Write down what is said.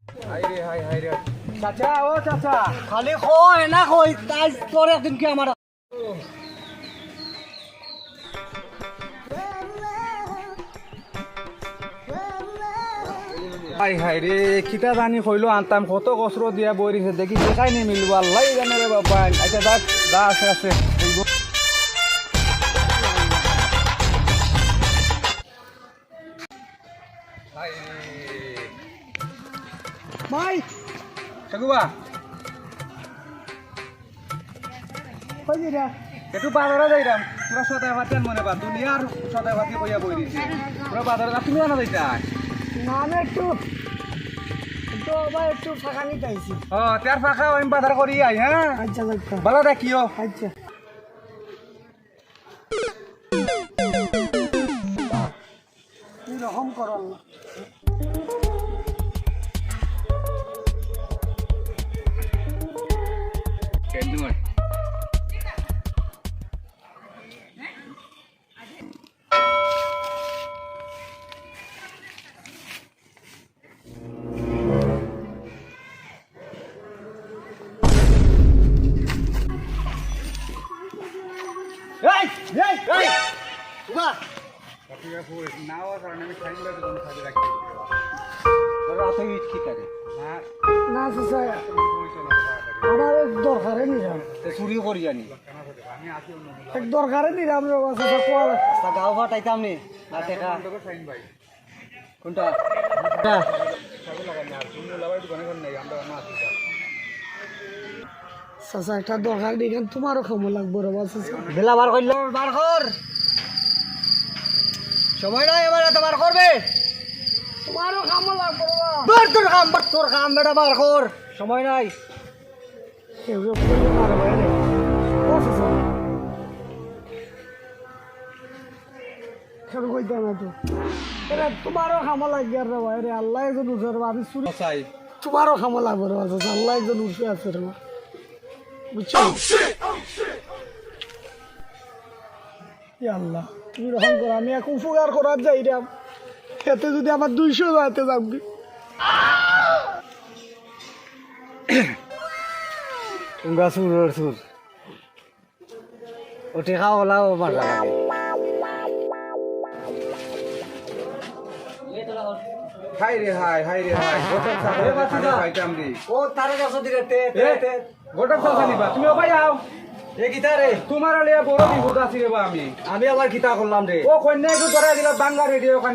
High রে high high রে চাচা ও চাচা খালি কই না কই তাই তোর একদিন কি আমার হাই হাই রে কিতা জানি কইলো আনতাম কত কসরত দিয়া বইরিছে দেখি দেখাই নি মিলবো আল্লাহ জানে রে বাবা। আচ্ছা দাক দা আছে আছে হাই ভাই সগুবা কই দিরা একটু বাজারে যাইরাম পুরা সদায় ভাতেন মনে বা দুনিয়ার সদায় ভাতি কইয়া বইরিছে পুরা বাজারে তুমি আনা যাইতা না না একটু তো ভাই একটু ফাঁকা নিতে আইছি ও তার ফাঁকা আমি বাজার করি আই হ্যাঁ আচ্ছা আচ্ছা ভালো দেখিও আচ্ছা কি রকম করল এই এই এই বা নাও কারণে আমি খাইলে তো কোন কাজে রাখতে রাতে ইট কি করে না না চাচা তুমি কইছো না আমার এক দরকারে নিলাম চুরি করি জানি আমি আসি অন্য এক দরকারে নিলাম রে বাবা চাচা কোয়া তা গাও ফাটাইতাম নি না টেকা সাইন ভাই কোনটা সাথে লাগাই না তুমি লাগাই দোকানে কোন নাই আমরা না আসি চাচা একটা দরকার দিকেন তোমারও খামো লাগবো রে বাবা চাচা বেলা বার করল বার কর সময় নাই এবার এত বার করবে তোমারও খামো লাগবো রে বাবা বার তোর কাম বেটা বার কর সময় নাই কেউ করলে মারে ভাই রে ও চাচা খেল কইতে না তো এরা তোমারও খামো লাগবে রে ভাই রে আল্লাহ একজন উঠে রে আমি চুরি চাই তোমারও খামো লাগবে রে বাবা চাচা আল্লাহ একজন উঠে আছে রে বাবা বুঝছো ই আল্লাহ তুমি রকম করো আমি এক উপকার করার যাই রে এতে যদি আমার 200 যাইতে যাবি উঙ্গা সুর ও টেকা ওলাও মারা লাগে হাই রে হাই হাই রে হাই গোটা সাথে খালি খাইতাম রে ও তারে কাছে দিকে তে গোটা সাথে নিবা তুমি ভাই আও এ গিতা রে তোমার আলিয়া বড় বিপদ আছে রে বা আমি আমি আবার কিতা করলাম রে ও কন্যা একটু ধরা দিলা বাঙ্গা রেডিও ওখান